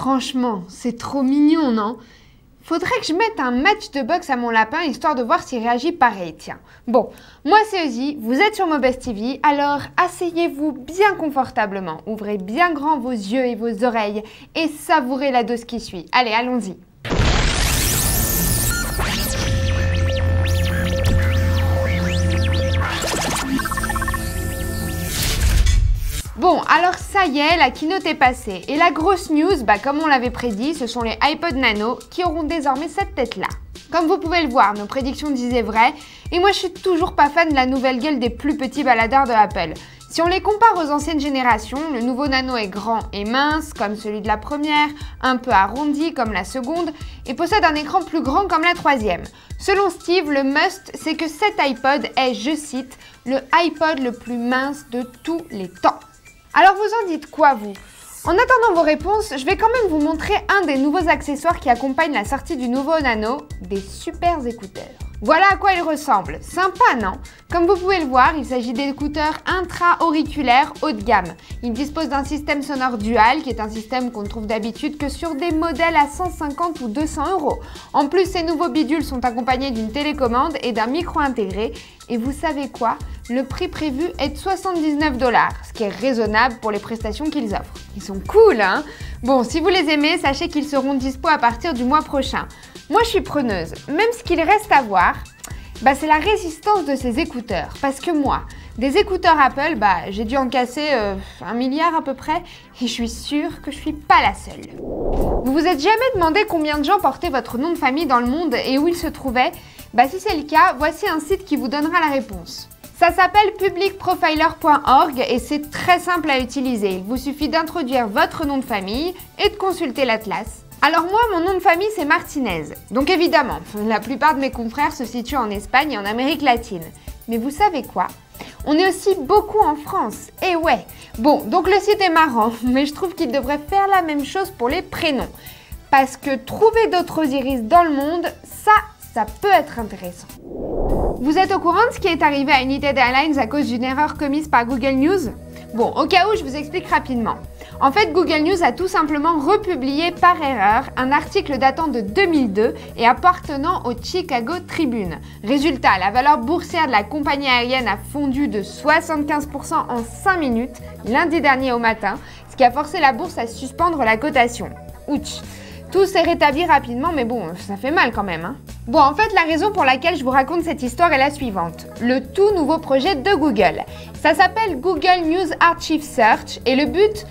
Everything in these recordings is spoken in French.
Franchement, c'est trop mignon, non? Faudrait que je mette un match de boxe à mon lapin histoire de voir s'il réagit pareil, tiens. Bon, moi c'est Ozzy, vous êtes sur Mobest TV, alors asseyez-vous bien confortablement, ouvrez bien grand vos yeux et vos oreilles et savourez la dose qui suit. Allez, allons-y. Bon, alors ça y est, la keynote est passée. Et la grosse news, comme on l'avait prédit, ce sont les iPod Nano qui auront désormais cette tête-là. Comme vous pouvez le voir, nos prédictions disaient vrai, et moi je suis toujours pas fan de la nouvelle gueule des plus petits baladeurs de Apple. Si on les compare aux anciennes générations, le nouveau Nano est grand et mince, comme celui de la première, un peu arrondi comme la seconde, et possède un écran plus grand comme la troisième. Selon Steve, le must, c'est que cet iPod est, je cite, le iPod le plus mince de tous les temps. Alors vous en dites quoi, vous? En attendant vos réponses, je vais quand même vous montrer un des nouveaux accessoires qui accompagnent la sortie du nouveau Nano, des super écouteurs. Voilà à quoi ils ressemblent. Sympa, non? Comme vous pouvez le voir, il s'agit d'écouteurs intra-auriculaires haut de gamme. Ils disposent d'un système sonore dual, qui est un système qu'on ne trouve d'habitude que sur des modèles à 150 ou 200 €. En plus, ces nouveaux bidules sont accompagnés d'une télécommande et d'un micro intégré. Et vous savez quoi? Le prix prévu est de 79 $, ce qui est raisonnable pour les prestations qu'ils offrent. Ils sont cool, hein? Bon, si vous les aimez, sachez qu'ils seront dispo à partir du mois prochain. Moi, je suis preneuse. Même ce qu'il reste à voir, c'est la résistance de ces écouteurs. Parce que moi, des écouteurs Apple, j'ai dû en casser 1 milliard à peu près, et je suis sûre que je suis pas la seule. Vous vous êtes jamais demandé combien de gens portaient votre nom de famille dans le monde et où ils se trouvaient? Si c'est le cas, voici un site qui vous donnera la réponse. Ça s'appelle publicprofiler.org et c'est très simple à utiliser. Il vous suffit d'introduire votre nom de famille et de consulter l'atlas. Alors moi, mon nom de famille, c'est Martinez. Donc évidemment, la plupart de mes confrères se situent en Espagne et en Amérique latine. Mais vous savez quoi? On est aussi beaucoup en France. Et ouais. Bon, donc le site est marrant, mais je trouve qu'il devrait faire la même chose pour les prénoms. Parce que trouver d'autres Osiris dans le monde, ça peut être intéressant. Vous êtes au courant de ce qui est arrivé à United Airlines à cause d'une erreur commise par Google News? Bon, au cas où, je vous explique rapidement. En fait, Google News a tout simplement republié par erreur un article datant de 2002 et appartenant au Chicago Tribune. Résultat, la valeur boursière de la compagnie aérienne a fondu de 75% en 5 minutes lundi dernier au matin, ce qui a forcé la bourse à suspendre la cotation. Ouch! Tout s'est rétabli rapidement, mais bon, ça fait mal quand même, hein. Bon, en fait, la raison pour laquelle je vous raconte cette histoire est la suivante. Le tout nouveau projet de Google. Ça s'appelle Google News Archive Search et le but,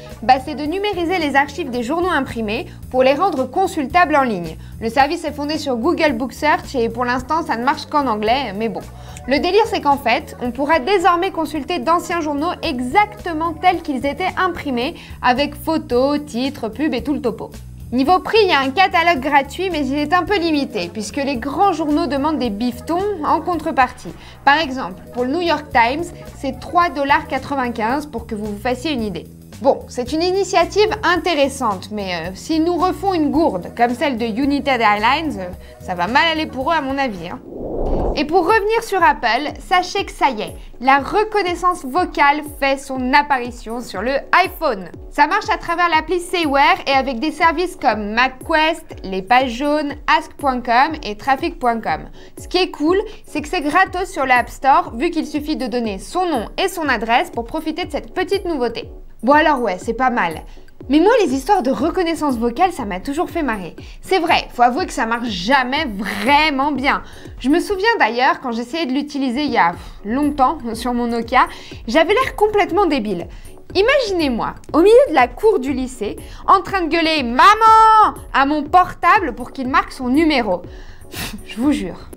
c'est de numériser les archives des journaux imprimés pour les rendre consultables en ligne. Le service est fondé sur Google Book Search et pour l'instant, ça ne marche qu'en anglais, mais bon. Le délire, c'est qu'en fait, on pourra désormais consulter d'anciens journaux exactement tels qu'ils étaient imprimés, avec photos, titres, pubs et tout le topo. Niveau prix, il y a un catalogue gratuit, mais il est un peu limité, puisque les grands journaux demandent des bifetons en contrepartie. Par exemple, pour le New York Times, c'est 3,95 $ pour que vous vous fassiez une idée. Bon, c'est une initiative intéressante, mais s'ils nous refont une gourde comme celle de United Airlines, ça va mal aller pour eux à mon avis, hein. Et pour revenir sur Apple, sachez que ça y est, la reconnaissance vocale fait son apparition sur le iPhone. Ça marche à travers l'appli Sayware et avec des services comme MapQuest, les pages jaunes, ask.com et traffic.com. Ce qui est cool, c'est que c'est gratos sur l'App Store vu qu'il suffit de donner son nom et son adresse pour profiter de cette petite nouveauté. Bon alors ouais, c'est pas mal. Mais moi, les histoires de reconnaissance vocale, ça m'a toujours fait marrer. C'est vrai, faut avouer que ça marche jamais vraiment bien. Je me souviens d'ailleurs, quand j'essayais de l'utiliser il y a longtemps sur mon Nokia, j'avais l'air complètement débile. Imaginez-moi, au milieu de la cour du lycée, en train de gueuler « Maman !» à mon portable pour qu'il marque son numéro. Je vous jure.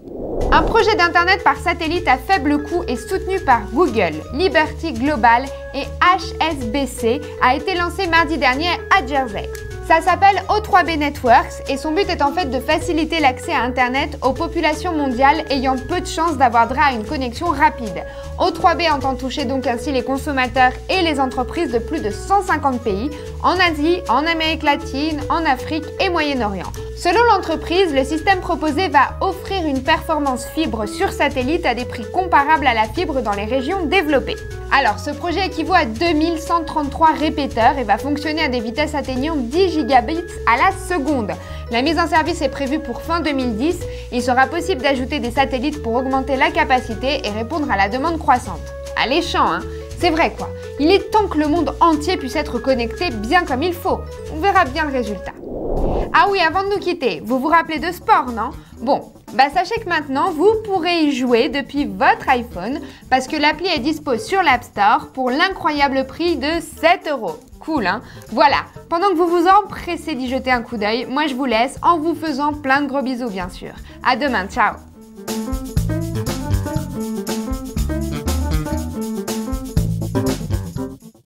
Un projet d'internet par satellite à faible coût et soutenu par Google, Liberty Global et HSBC a été lancé mardi dernier à Jersey. Ça s'appelle O3B Networks et son but est en fait de faciliter l'accès à Internet aux populations mondiales ayant peu de chances d'avoir droit à une connexion rapide. O3B entend toucher donc ainsi les consommateurs et les entreprises de plus de 150 pays en Asie, en Amérique latine, en Afrique et Moyen-Orient. Selon l'entreprise, le système proposé va offrir une performance fibre sur satellite à des prix comparables à la fibre dans les régions développées. Alors, ce projet équivaut à 2133 répéteurs et va fonctionner à des vitesses atteignant 10 gigabits à la seconde. La mise en service est prévue pour fin 2010 et il sera possible d'ajouter des satellites pour augmenter la capacité et répondre à la demande croissante. Alléchant, hein? C'est vrai quoi. Il est temps que le monde entier puisse être connecté bien comme il faut. On verra bien le résultat. Ah oui, avant de nous quitter, vous vous rappelez de sport, non? Bon, sachez que maintenant, vous pourrez y jouer depuis votre iPhone parce que l'appli est dispo sur l'App Store pour l'incroyable prix de 7 €. Cool, hein? Voilà, pendant que vous vous empressez d'y jeter un coup d'œil, moi je vous laisse en vous faisant plein de gros bisous, bien sûr. À demain, ciao!